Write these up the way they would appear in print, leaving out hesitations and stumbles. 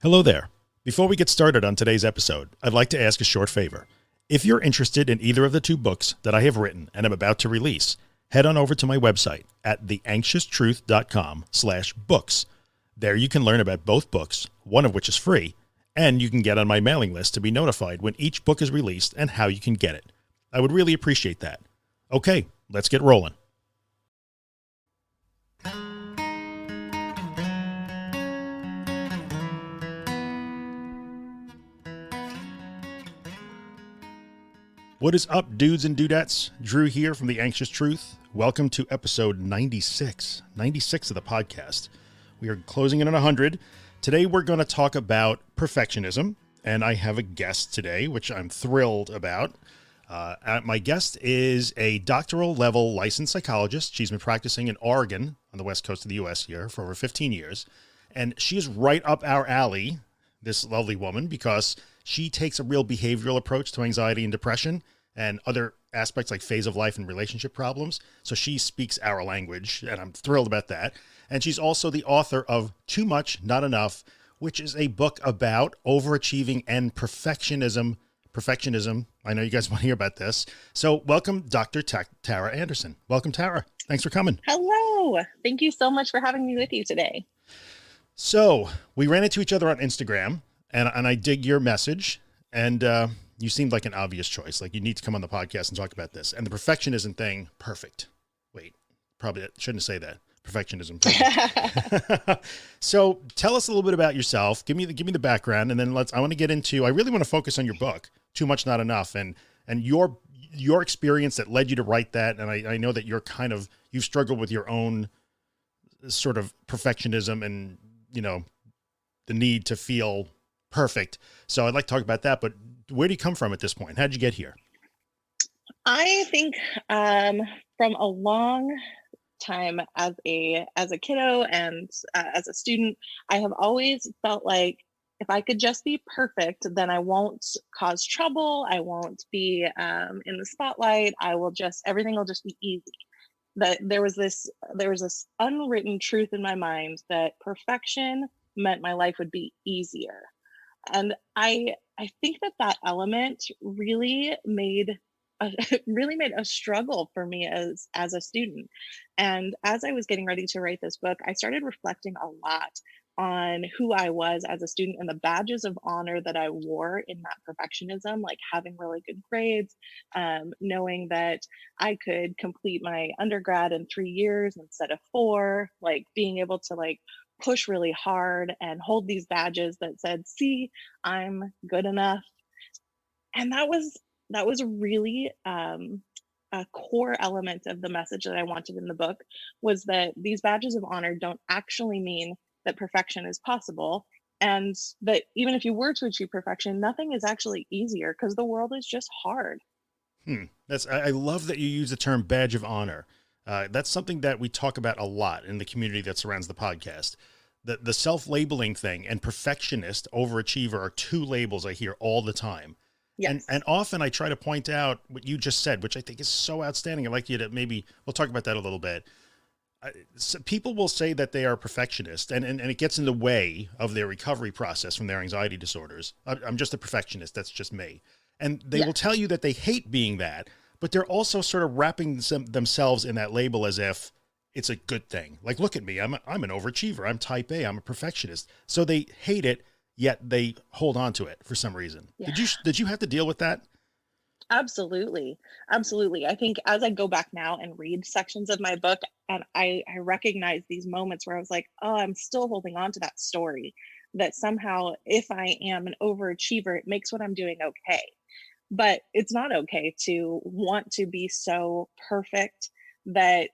Hello there. Before we get started on today's episode, I'd like to ask a short favor. If you're interested in either of the two books that I have written and am about to release, head on over to my website at theanxioustruth.com/books. There you can learn about both books, one of which is free, and you can get on my mailing list to be notified when each book is released and how you can get it. I would really appreciate that. Okay, let's get rolling. What is up, dudes and dudettes? Drew here from The Anxious Truth. Welcome to episode 96 of the podcast. We are closing in on 100. Today we're going to talk about perfectionism, and I have a guest today, which I'm thrilled about. My guest is a doctoral level licensed psychologist. She's been practicing in Oregon on the west coast of the U.S. here for over 15 years, and she is right up our alley, this lovely woman, because she takes a real behavioral approach to anxiety and depression and other aspects like phase of life and relationship problems. So she speaks our language, and I'm thrilled about that. And she's also the author of Too Much, Not Enough, which is a book about overachieving and perfectionism. I know you guys want to hear about this. So welcome, Dr. Tara Anderson. Welcome, Tara. Thanks for coming. Hello. Thank you so much for having me with you today. So we ran into each other on Instagram, and I dig your message, and you seemed like an obvious choice. Like, you need to come on the podcast and talk about this. And the perfectionism thing, perfect. Wait, probably shouldn't say that. Perfectionism. Perfect. So tell us a little bit about yourself. Give me the background, and then I want to get into, I really want to focus on your book, Too Much, Not Enough, and your experience that led you to write that. And I know that you've struggled with your own sort of perfectionism and, the need to feel perfect. So I'd like to talk about that, but where do you come from at this point? How'd you get here? I think from a long time as a kiddo and as a student, I have always felt like if I could just be perfect, then I won't cause trouble. I won't be in the spotlight. Everything will just be easy. That there was this unwritten truth in my mind that perfection meant my life would be easier. And I think that element really made a struggle for me as a student. And as I was getting ready to write this book, I started reflecting a lot on who I was as a student and the badges of honor that I wore in that perfectionism, like having really good grades, knowing that I could complete my undergrad in 3 years instead of 4, like being able to push really hard and hold these badges that said, see, I'm good enough. And that was really a core element of the message that I wanted in the book, was that these badges of honor don't actually mean that perfection is possible. And that even if you were to achieve perfection, nothing is actually easier because the world is just hard. I love that you use the term badge of honor. That's something that we talk about a lot in the community that surrounds the podcast. The self-labeling thing and perfectionist, overachiever are two labels I hear all the time. Yes. And often I try to point out what you just said, which I think is so outstanding. I'd like you to we'll talk about that a little bit. So people will say that they are perfectionist and it gets in the way of their recovery process from their anxiety disorders. I'm just a perfectionist. That's just me. And they will tell you that they hate being that, but they're also sort of wrapping themselves in that label as if it's a good thing. Like, look at me. I'm an overachiever. I'm type A. I'm a perfectionist. So they hate it, yet they hold on to it for some reason. Yeah. Did you have to deal with that? Absolutely. Absolutely. I think as I go back now and read sections of my book, and I recognize these moments where I was like, oh, I'm still holding on to that story, that somehow if I am an overachiever, it makes what I'm doing okay. But it's not okay to want to be so perfect that,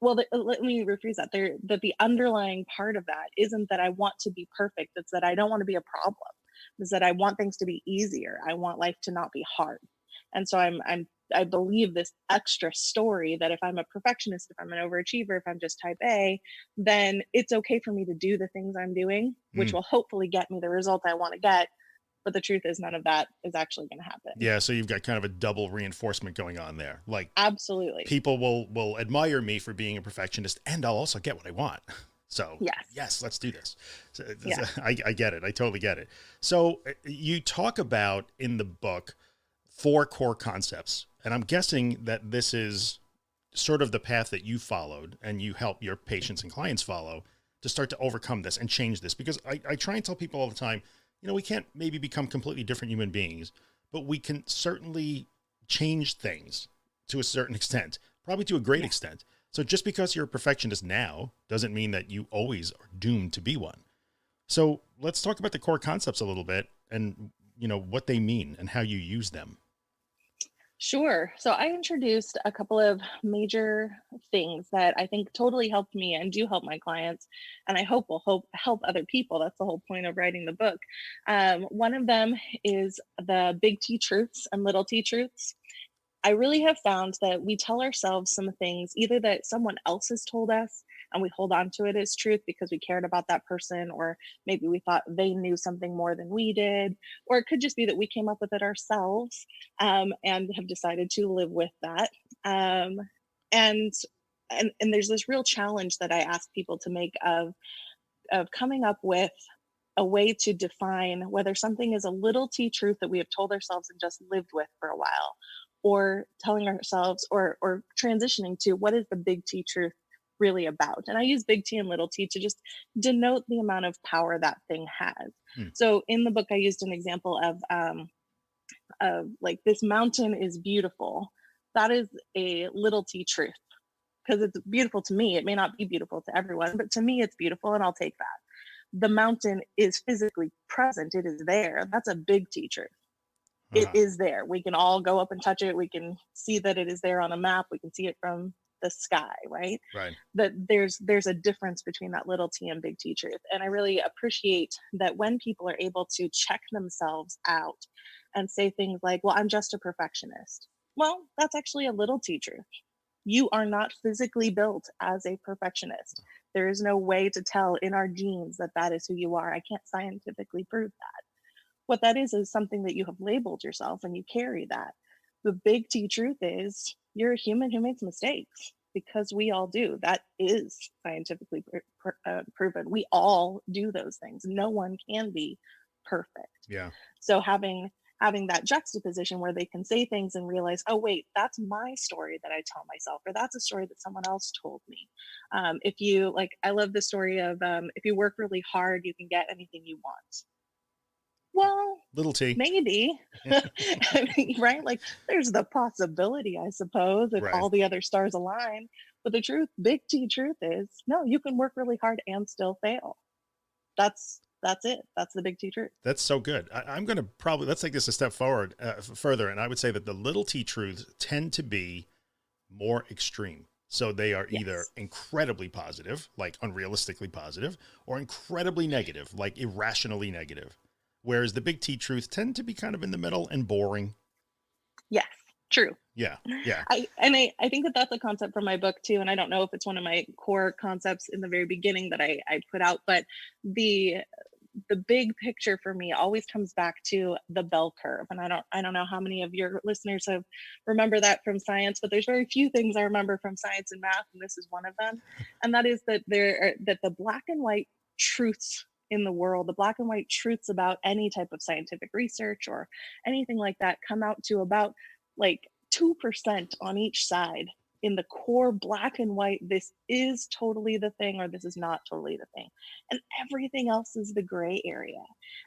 let me rephrase that. That the underlying part of that isn't that I want to be perfect. It's that I don't want to be a problem. It's that I want things to be easier. I want life to not be hard. And so I believe this extra story that if I'm a perfectionist, if I'm an overachiever, if I'm just type A, then it's okay for me to do the things I'm doing, which will hopefully get me the result I want to get. But the truth is none of that is actually going to happen. Yeah. So you've got kind of a double reinforcement going on there. Like, absolutely. People will admire me for being a perfectionist, and I'll also get what I want. So Yes. yes, let's do this. So, Yeah. I get it. I totally get it. So you talk about in the book 4 core concepts, and I'm guessing that this is sort of the path that you followed and you help your patients and clients follow to start to overcome this and change this. Because I try and tell people all the time, you know, we can't maybe become completely different human beings, but we can certainly change things to a certain extent, probably to a great extent. So just because you're a perfectionist now doesn't mean that you always are doomed to be one. So let's talk about the core concepts a little bit and, you know, what they mean and how you use them. Sure. So I introduced a couple of major things that I think totally helped me and do help my clients, and I hope will help other people. That's the whole point of writing the book. One of them is the big T truths and little T truths. I really have found that we tell ourselves some things either that someone else has told us and we hold on to it as truth because we cared about that person, or maybe we thought they knew something more than we did, or it could just be that we came up with it ourselves and have decided to live with that. Um, and and there's this real challenge that I ask people to make of coming up with a way to define whether something is a little T truth that we have told ourselves and just lived with for a while, or telling ourselves or transitioning to what is the big T truth really about. And I use big T and little t to just denote the amount of power that thing has. So in the book, I used an example of like, this mountain is beautiful. That is a little T truth because it's beautiful to me. It may not be beautiful to everyone, but to me, it's beautiful, and I'll take that. The mountain is physically present. It is there. That's a big T truth. It is there. We can all go up and touch it. We can see that it is there on a map. We can see it from the sky, right? Right. That there's a difference between that little T and big T truth. And I really appreciate that when people are able to check themselves out and say things like, well, I'm just a perfectionist. Well, that's actually a little T truth. You are not physically built as a perfectionist. There is no way to tell in our genes that that is who you are. I can't scientifically prove that. What that is something that you have labeled yourself, and you carry that. The big T truth is you're a human who makes mistakes, because we all do. That is scientifically proven. We all do those things. No one can be perfect. Yeah. So having that juxtaposition where they can say things and realize, oh wait, that's my story that I tell myself, or that's a story that someone else told me. If you like, I love the story of if you work really hard, you can get anything you want. Well, little T, maybe. I mean, right? Like, there's the possibility, I suppose, if all the other stars align. But the truth, big T truth is, no, you can work really hard and still fail. That's it. That's the big T truth. That's so good. I'm going to probably, let's take this a step forward further. And I would say that the little T truths tend to be more extreme. So they are either incredibly positive, like unrealistically positive, or incredibly negative, like irrationally negative. Whereas the big T truths tend to be kind of in the middle and boring. Yes, true. Yeah, yeah. I think that that's a concept from my book too. And I don't know if it's one of my core concepts in the very beginning that I put out, but the big picture for me always comes back to the bell curve. And I don't know how many of your listeners have remember that from science, but there's very few things I remember from science and math, and this is one of them. And that is that that the black and white truths in the world, the black and white truths about any type of scientific research or anything like that, come out to about like 2% on each side. In the core black and white, this is totally the thing, or this is not totally the thing. And everything else is the gray area.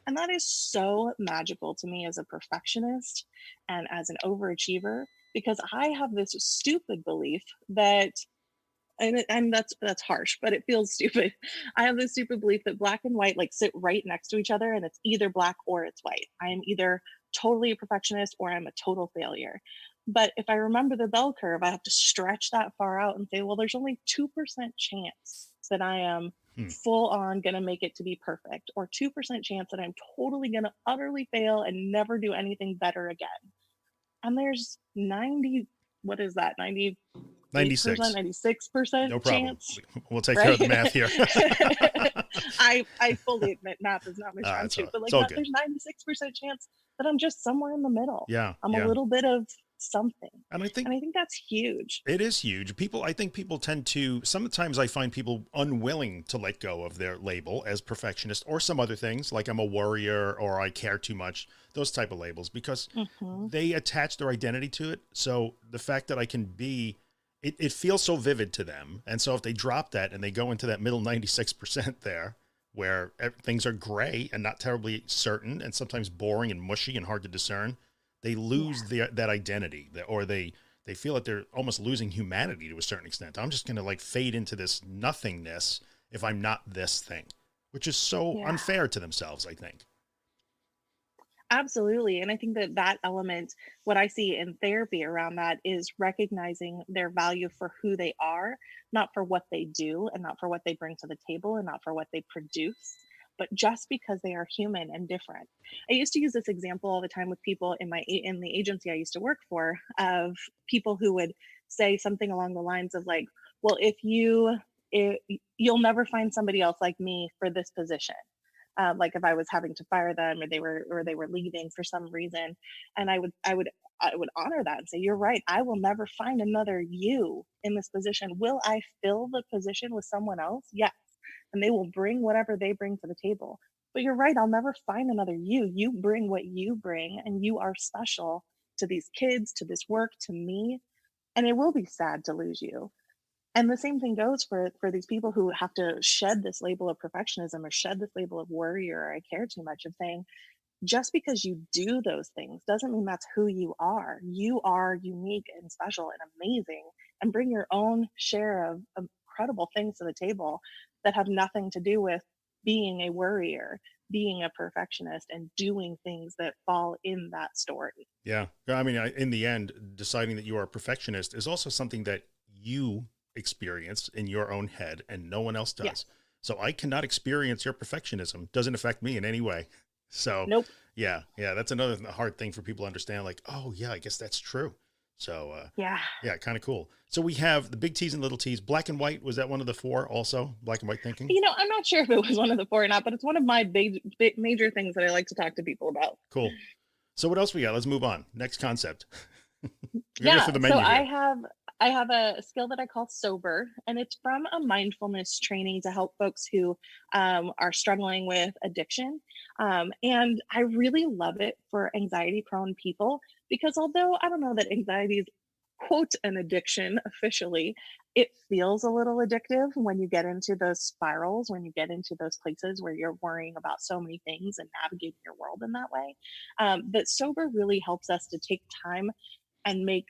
And that is so magical to me as a perfectionist and as an overachiever, because I have this stupid belief that, and that's harsh, but it feels stupid. I have this stupid belief that black and white like sit right next to each other, and it's either black or it's white. I am either totally a perfectionist or I'm a total failure. But if I remember the bell curve, I have to stretch that far out and say, well, there's only 2% chance that I am full on going to make it to be perfect, or 2% chance that I'm totally going to utterly fail and never do anything better again. And there's 90, what is that? 96% no problem. Chance. We'll take care of the math here. I fully admit math is not my strong suit, but like there's 96% chance that I'm just somewhere in the middle. Yeah. I'm a little bit of something. And I think And I think that's huge. it is huge. I think people tend to, sometimes I find people unwilling to let go of their label as perfectionist or some other things like I'm a worrier or I care too much, those type of labels, because Mm-hmm. they attach their identity to it. So the fact that I can be, it feels so vivid to them. And so if they drop that and they go into that middle 96% there, where things are gray and not terribly certain and sometimes boring and mushy and hard to discern, they lose that identity, or they feel that they're almost losing humanity to a certain extent. I'm just going to like fade into this nothingness if I'm not this thing, which is so Yeah. unfair to themselves, I think. Absolutely. And I think that that element, what I see in therapy around that is recognizing their value for who they are, not for what they do and not for what they bring to the table and not for what they produce, but just because they are human and different. I used to use this example all the time with people in the agency I used to work for, of people who would say something along the lines of like, well, if you'll never find somebody else like me for this position. Like if I was having to fire them or they were leaving for some reason, and I would honor that and say, you're right, I will never find another you in this position. Will I fill the position with someone else? Yes. And they will bring whatever they bring to the table. But you're right, I'll never find another you. You bring what you bring, and you are special to these kids, to this work, to me. And it will be sad to lose you. And the same thing goes for these people who have to shed this label of perfectionism or shed this label of worry or I care too much, of saying, just because you do those things doesn't mean that's who you are. You are unique and special and amazing, and bring your own share of incredible things to the table that have nothing to do with being a worrier, being a perfectionist, and doing things that fall in that story. Yeah. I mean, in the end, deciding that you are a perfectionist is also something that you experience in your own head and no one else Yeah. does. So I cannot experience your perfectionism. Doesn't affect me in any way. So Nope. yeah, that's another hard thing for people to understand. Like, oh yeah, I guess that's true. So Yeah. yeah, kind of cool. So we have the big T's and little T's. Black and white, was that one of the four also? Black and white thinking? I'm not sure if it was one of the four or not, but it's one of my major things that I like to talk to people about. Cool. So what else we got? Let's move on. Next concept. We're gonna go Yeah, through the so menu here. I have a skill that I call sober, and it's from a mindfulness training to help folks who are struggling with addiction. And I really love it for anxiety prone people because although I don't know that anxiety is quote an addiction officially, it feels a little addictive when you get into those spirals, when you get into those places where you're worrying about so many things and navigating your world in that way. But sober really helps us to take time and make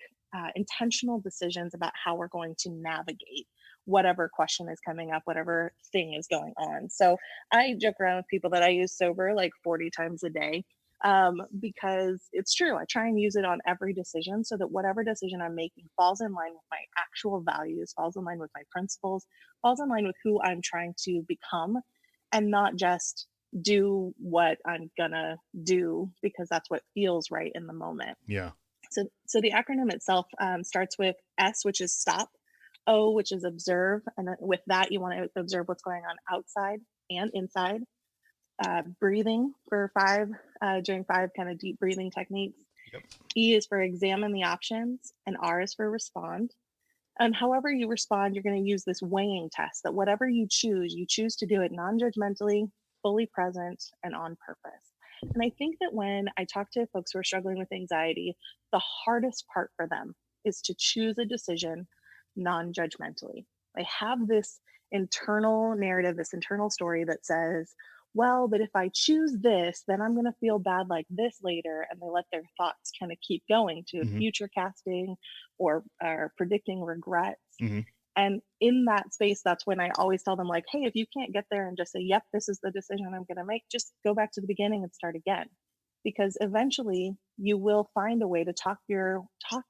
intentional decisions about how we're going to navigate whatever question is coming up, whatever thing is going on. So I joke around with people that I use sober like 40 times a day, because it's true. I try and use it on every decision so that whatever decision I'm making falls in line with my actual values, falls in line with my principles, falls in line with who I'm trying to become, and not just do what I'm gonna do because that's what feels right in the moment. Yeah. So the acronym itself starts with S, which is stop, O, which is observe. And then with that, you want to observe what's going on outside and inside. Breathing for five, doing five kind of deep breathing techniques. Yep. E is for examine the options, and R is for respond. And however you respond, you're going to use this weighing test that whatever you choose to do it non judgmentally, fully present, and on purpose. And I think that when I talk to folks who are struggling with anxiety, the hardest part for them is to choose a decision non judgmentally. They have this internal narrative, this internal story that says, well, but if I choose this, then I'm going to feel bad like this later. And they let their thoughts kind of keep going to Mm-hmm. future casting or predicting regrets. Mm-hmm. And in that space, that's when I always tell them, like, hey, if you can't get there and just say, yep, this is the decision I'm going to make, just go back to the beginning and start again. Because eventually you will find a way to talk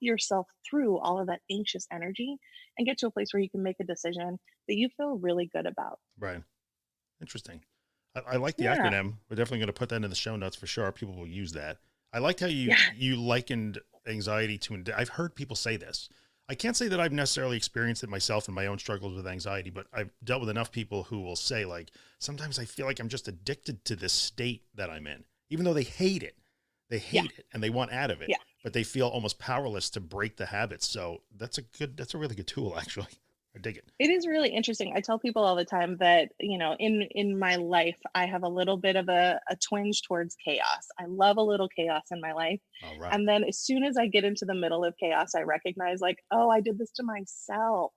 yourself through all of that anxious energy and get to a place where you can make a decision that you feel really good about. Right. Interesting. I like the Yeah. acronym. We're definitely going to put that in the show notes for sure. People will use that. I liked how you likened anxiety to, I've heard people say this. I can't say that I've necessarily experienced it myself in my own struggles with anxiety, but I've dealt with enough people who will say, like, sometimes I feel like I'm just addicted to this state that I'm in, even though they hate it. They hate it and they want out of it. Yeah. but they feel almost powerless to break the habits. So that's a really good tool, actually. I dig it. It is really interesting. I tell people all the time that, in my life, I have a little bit of a twinge towards chaos. I love a little chaos in my life. All right. And then as soon as I get into the middle of chaos, I recognize like, oh, I did this to myself.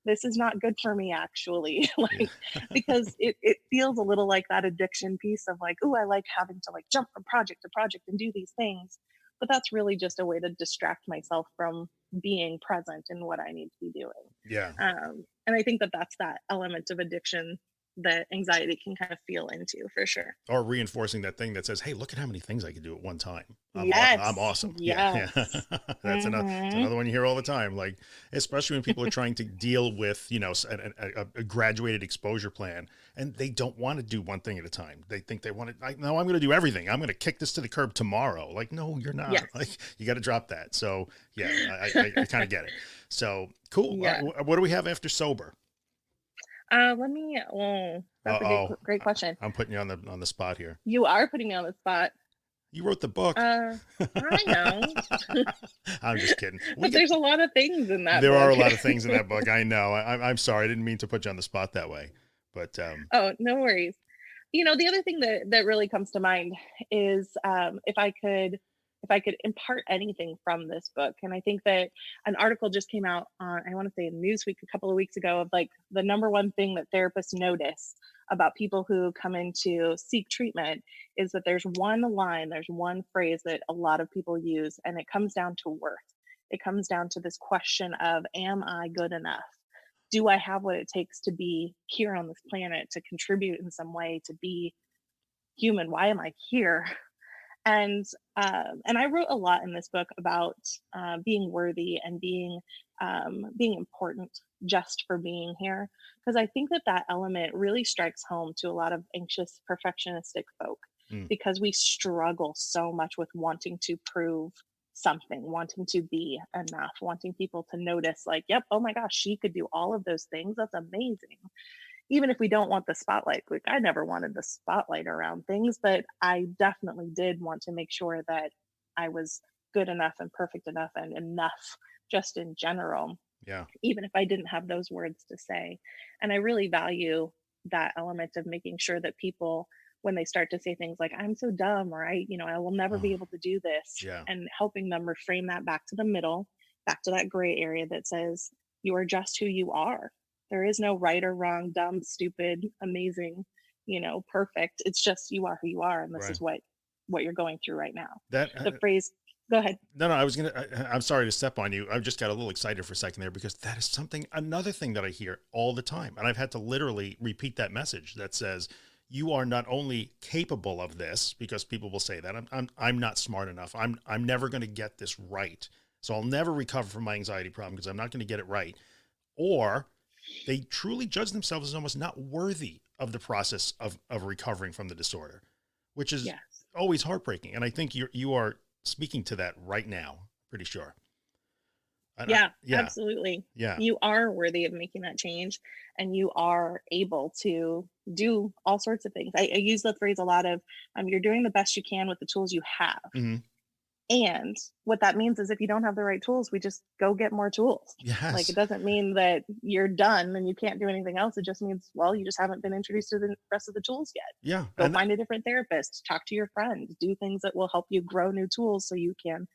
This is not good for me, actually. Like, because it feels a little like that addiction piece of like, oh, I like having to like jump from project to project and do these things. But that's really just a way to distract myself from being present in what I need to be doing. Yeah. And I think that that's that element of addiction that anxiety can kind of feel into for sure. Or reinforcing that thing that says, "Hey, look at how many things I can do at one time. I'm Yes. awesome." Yeah, yeah. Yes. That's Hmm. another one you hear all the time. Like, especially when people are trying to deal with, a graduated exposure plan, and they don't want to do one thing at a time. They think they want to. No, I'm going to do everything. I'm going to kick this to the curb tomorrow. Like, no, you're not. Yes. Like, you got to drop that. So, yeah, I kind of get it. So cool. Yeah. What do we have after sober? That's a Uh-oh. great question. I'm putting you on the spot here. You are putting me on the spot. You wrote the book. I know. I'm just kidding. But there's a lot of things in that There book. are a lot of things in that book. I know. I'm sorry. I didn't mean to put you on the spot that way. But Oh, no worries. The other thing that really comes to mind is if I could impart anything from this book, and I think that an article just came out on, I want to say in Newsweek a couple of weeks ago, of like the number one thing that therapists notice about people who come in to seek treatment is that there's one phrase that a lot of people use, and it comes down to worth. It comes down to this question of, am I good enough? Do I have what it takes to be here on this planet, to contribute in some way, to be human? Why am I here? And I wrote a lot in this book about being worthy and being important just for being here, because I think that element really strikes home to a lot of anxious perfectionistic folk, mm, because we struggle so much with wanting to prove something, wanting to be enough, wanting people to notice like, yep, oh my gosh, she could do all of those things, that's amazing. Even if we don't want the spotlight, like I never wanted the spotlight around things, but I definitely did want to make sure that I was good enough and perfect enough and enough just in general, yeah. even if I didn't have those words to say. And I really value that element of making sure that people, when they start to say things like, I'm so dumb, or I will never Oh, be able to do this, yeah. and helping them reframe that back to the middle, back to that gray area that says, you are just who you are. There is no right or wrong, dumb, stupid, amazing, perfect. It's just you are who you are, and this Right. is what you're going through right now. That The phrase, go ahead. No, I'm sorry to step on you. I just got a little excited for a second there, because that is another thing that I hear all the time, and I've had to literally repeat that message that says, you are not only capable of this, because people will say that I'm not smart enough. I'm never going to get this right. So I'll never recover from my anxiety problem because I'm not going to get it right. Or they truly judge themselves as almost not worthy of the process of recovering from the disorder, which is Yes. always heartbreaking. And I think you are speaking to that right now. Pretty sure. Yeah, Yeah. absolutely. Yeah. You are worthy of making that change, and you are able to do all sorts of things. I use the phrase a lot of, you're doing the best you can with the tools you have. Mm-hmm. And what that means is if you don't have the right tools, we just go get more tools. Like, Yes. it doesn't mean that you're done and you can't do anything else. It just means, well, you just haven't been introduced to the rest of the tools yet. Yeah. Go find a different therapist, talk to your friends, do things that will help you grow new tools so you can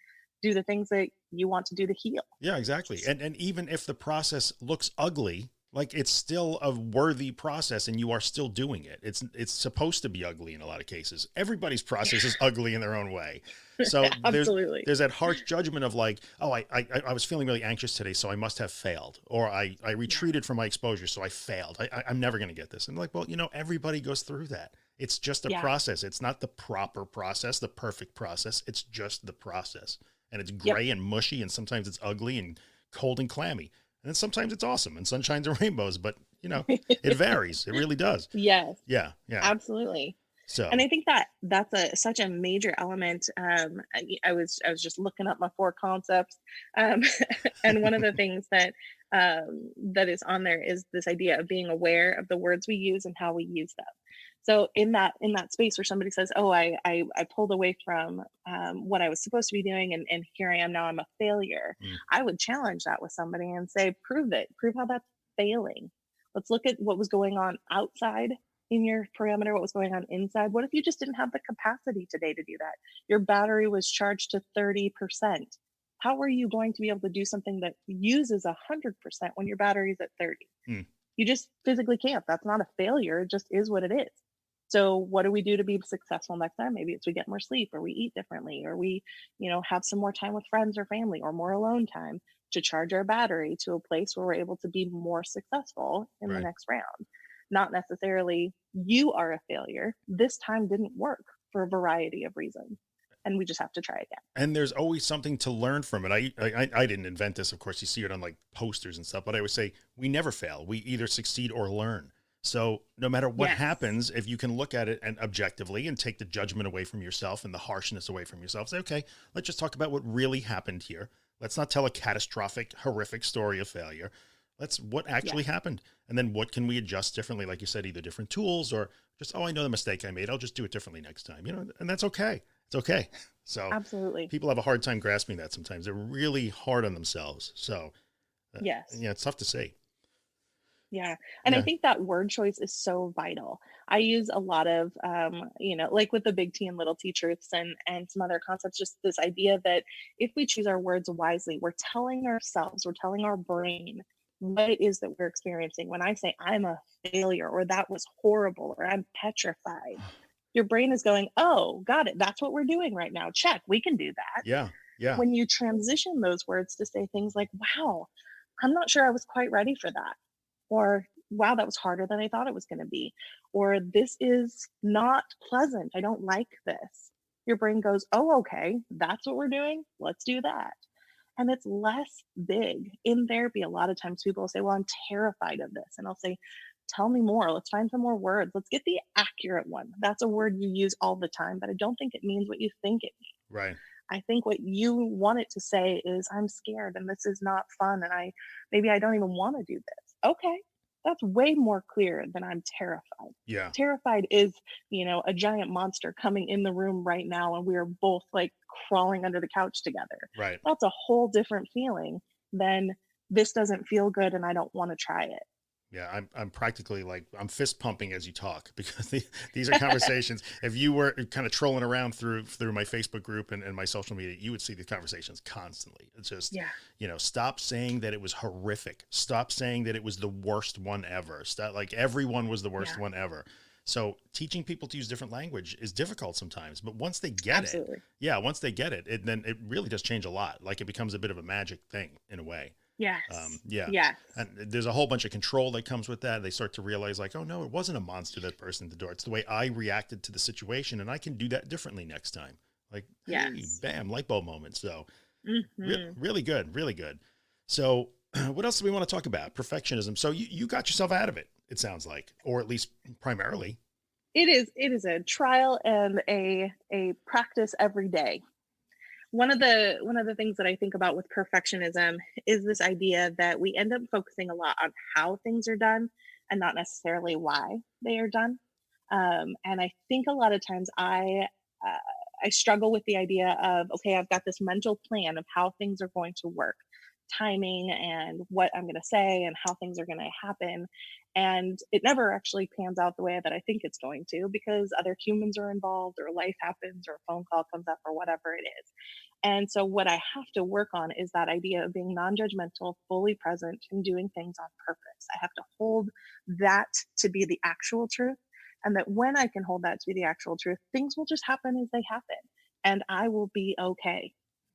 do the things that you want to do to heal. Yeah, exactly. And even if the process looks ugly, like, it's still a worthy process and you are still doing it. It's supposed to be ugly in a lot of cases. Everybody's process is ugly in their own way. So Absolutely. there's that harsh judgment of like, oh, I was feeling really anxious today, so I must have failed. Or I retreated from my exposure, so I failed. I'm never going to get this. And like, well, everybody goes through that. It's just a process. It's not the proper process, the perfect process. It's just the process. And it's gray and mushy, and sometimes it's ugly and cold and clammy. And then sometimes it's awesome and sunshines and rainbows, but it varies. It really does. Yes. Yeah. Yeah. Absolutely. So, and I think that that's such a major element. I was just looking up my 4 concepts, and one of the things that is on there is this idea of being aware of the words we use and how we use them. So in that space where somebody says, "Oh, I pulled away from what I was supposed to be doing, and here I am now. I'm a failure." Mm, I would challenge that with somebody and say, "Prove it. Prove how that's failing. Let's look at what was going on outside in your parameter. What was going on inside? What if you just didn't have the capacity today to do that? Your battery was charged to 30%. How are you going to be able to do something that uses 100% when your battery's at 30? mm, You just physically can't. That's not a failure. It just is what it is. So what do we do to be successful next time? Maybe it's we get more sleep, or we eat differently, or we, have some more time with friends or family, or more alone time to charge our battery to a place where we're able to be more successful in the right. next round. Not necessarily you are a failure. This time didn't work for a variety of reasons. And we just have to try again. And there's always something to learn from it. I didn't invent this. Of course, you see it on like posters and stuff, but I always say we never fail. We either succeed or learn. So no matter what Yes. happens, if you can look at it and objectively and take the judgment away from yourself and the harshness away from yourself, say, okay, let's just talk about what really happened here. Let's not tell a catastrophic, horrific story of failure. Let's what actually Yes. happened. And then what can we adjust differently? Like you said, either different tools or just, oh, I know the mistake I made. I'll just do it differently next time, and that's okay. It's okay. So Absolutely. people have a hard time grasping that sometimes. They're really hard on themselves. So, Yes. yeah, it's tough to say. Yeah. And I Yeah. think that word choice is so vital. I use a lot of, like with the big T and little T truths and some other concepts, just this idea that if we choose our words wisely, we're telling ourselves, we're telling our brain what it is that we're experiencing. When I say I'm a failure, or that was horrible, or I'm petrified, your brain is going, oh, got it. That's what we're doing right now. Check. We can do that. Yeah. Yeah. When you transition those words to say things like, wow, I'm not sure I was quite ready for that, or wow, that was harder than I thought it was going to be, or this is not pleasant. I don't like this. Your brain goes, oh, okay, that's what we're doing. Let's do that. And it's less big. In therapy, a lot of times people will say, well, I'm terrified of this. And I'll say, tell me more. Let's find some more words. Let's get the accurate one. That's a word you use all the time, but I don't think it means what you think it means. Right. I think what you want it to say is, I'm scared and this is not fun. And maybe I don't even want to do this. Okay. That's way more clear than I'm terrified. Yeah. Terrified is, a giant monster coming in the room right now and we are both like crawling under the couch together. Right. That's a whole different feeling than this doesn't feel good and I don't want to try it. Yeah. I'm practically like, I'm fist pumping as you talk because these are conversations. If you were kind of trolling around through my Facebook group and my social media, you would see the conversations constantly. It's just, Yeah. Stop saying that it was horrific. Stop saying that it was the worst one ever. Stop, like everyone was the worst Yeah. one ever. So teaching people to use different language is difficult sometimes, but once they get Absolutely. once they get it, then it really does change a lot. Like it becomes a bit of a magic thing in a way. Yes. Yeah. Yes. And there's a whole bunch of control that comes with that. They start to realize like, oh no, it wasn't a monster that burst in the door. It's the way I reacted to the situation. And I can do that differently next time. Like, hey, Yes. bam, light bulb moment. So Hmm. really good, really good. So what else do we want to talk about? Perfectionism. So you got yourself out of it, it sounds like, or at least primarily. It is a trial and a practice every day. One of the things that I think about with perfectionism is this idea that we end up focusing a lot on how things are done and not necessarily why they are done. And I think a lot of times uh, I struggle with the idea of, okay, I've got this mental plan of how things are going to work, timing and what I'm going to say and how things are going to happen. And it never actually pans out the way that I think it's going to, because other humans are involved, or life happens, or a phone call comes up, or whatever it is. And so, what I have to work on is that idea of being non judgmental, fully present, and doing things on purpose. I have to hold that to be the actual truth. And that when I can hold that to be the actual truth, things will just happen as they happen. And I will be okay.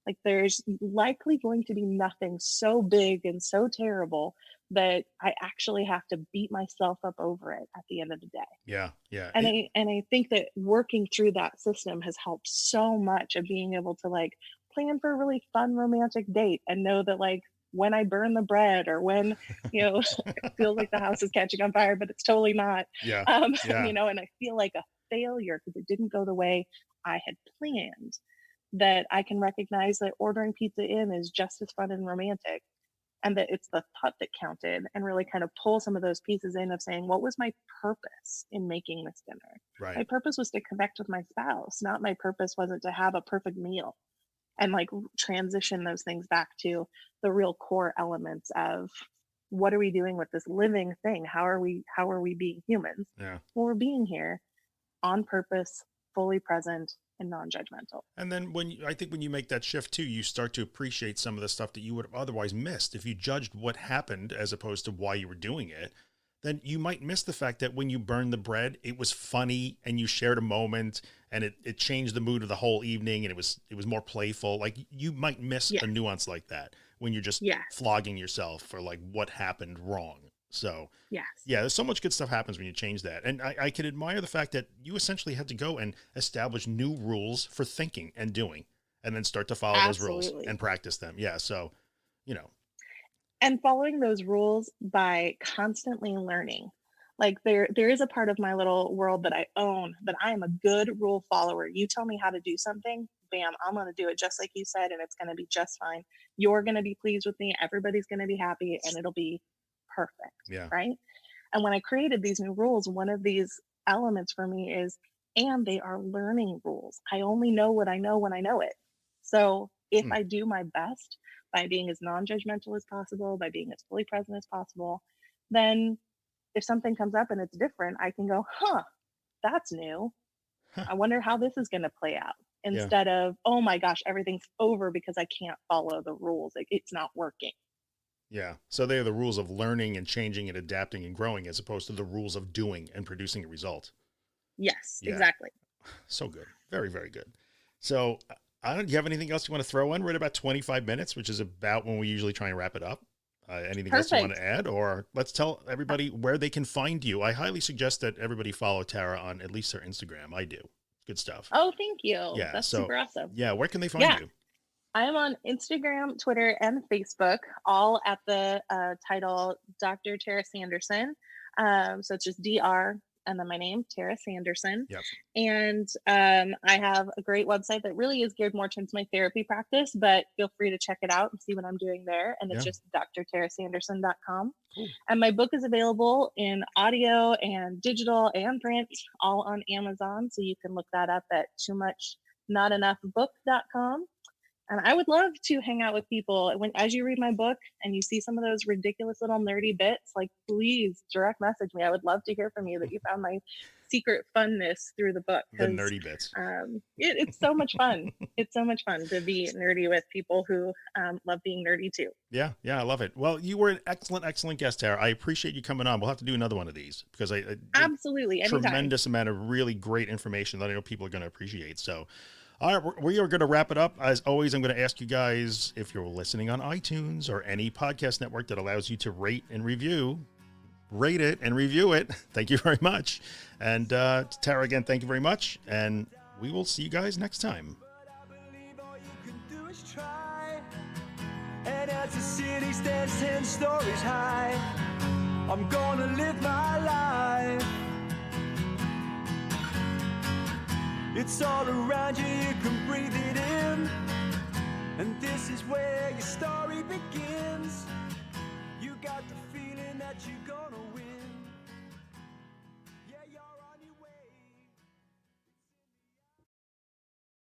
Like, there's likely going to be nothing so big and so terrible that I actually have to beat myself up over it at the end of the day. Yeah. Yeah. And I think that working through that system has helped so much of being able to like plan for a really fun romantic date and know that like when I burn the bread, or when it feels like the house is catching on fire, but it's totally not. Yeah. um Yeah. and I feel like a failure because it didn't go the way I had planned, that I can recognize that ordering pizza in is just as fun and romantic and that it's the thought that counted, and really kind of pull some of those pieces in of saying, what was my purpose in making this dinner? My Right. purpose was to connect with my spouse, not my purpose wasn't to have a perfect meal. And like transition those things back to the real core elements of what are we doing with this living thing? How are we being humans? Yeah. Well, we're being here on purpose, fully present, and non-judgmental. And then I think when you make that shift too, you start to appreciate some of the stuff that you would have otherwise missed. If you judged what happened as opposed to why you were doing it, then you might miss the fact that when you burned the bread, it was funny and you shared a moment and it changed the mood of the whole evening, and it was more playful. Like, you might miss Yes. a nuance like that when you're just Yes. flogging yourself for like what happened wrong. So Yes. yeah, there's so much good stuff happens when you change that. And I can admire the fact that you essentially had to go and establish new rules for thinking and doing, and then start to follow those rules Absolutely. and practice them. Yeah. So, you know, And following those rules by constantly learning. Like there is a part of my little world that I own, that I am a good rule follower. You tell me how to do something, bam, I'm going to do it just like you said, and it's going to be just fine. You're going to be pleased with me, everybody's going to be happy, and it'll be perfect, yeah. right? And when I created these new rules, one of these elements for me is, and they are learning rules. I only know what I know when I know it. So if I do my best by being as non-judgmental as possible, by being as fully present as possible, then if something comes up and it's different, I can go, huh, that's new. I wonder how this is going to play out. Yeah. Instead of, oh my gosh, everything's over because I can't follow the rules. It's not working. Yeah. So they are the rules of learning and changing and adapting and growing, as opposed to the rules of doing and producing a result. Yes, Yeah. exactly. So good. Very, very good. So do you have anything else you want to throw in? We're at about 25 minutes, which is about when we usually try and wrap it up. Anything else you want to add, or let's tell everybody where they can find you? I highly suggest that everybody follow Tara on at least her Instagram. I do. Good stuff. Oh, thank you. Yeah. That's So super awesome. yeah, where can they find you? I am on Instagram, Twitter, and Facebook, all at the title Dr. Tara Sanderson. So it's just DR and then my name, Tara Sanderson. Yep. And I have a great website that really is geared more towards my therapy practice, but feel free to check it out and see what I'm doing there. And it's just drtarasanderson.com. Cool. And my book is available in audio and digital and print, all on Amazon. So you can look that up at toomuchnotenoughbook.com. And I would love to hang out with people as you read my book and you see some of those ridiculous little nerdy bits, like, please direct message me. I would love to hear from you that you found my secret funness through the book. The nerdy bits. It's so much fun. It's so much fun to be nerdy with people who love being nerdy too. Yeah. Yeah. I love it. Well, you were an excellent guest, Tara. I appreciate you coming on. We'll have to do another one of these because Absolutely. Anytime. Tremendous amount of really great information that I know people are going to appreciate. So, all right, we are going to wrap it up. As always, I'm going to ask you guys, if you're listening on iTunes or any podcast network that allows you to rate it and review it. Thank you very much. And Tara, again, thank you very much. And we will see you guys next time. And as the city stands 10 stories high, I'm gonna live my life. It's all around you, you can breathe it in. And this is where your story begins. You got the feeling that you're gonna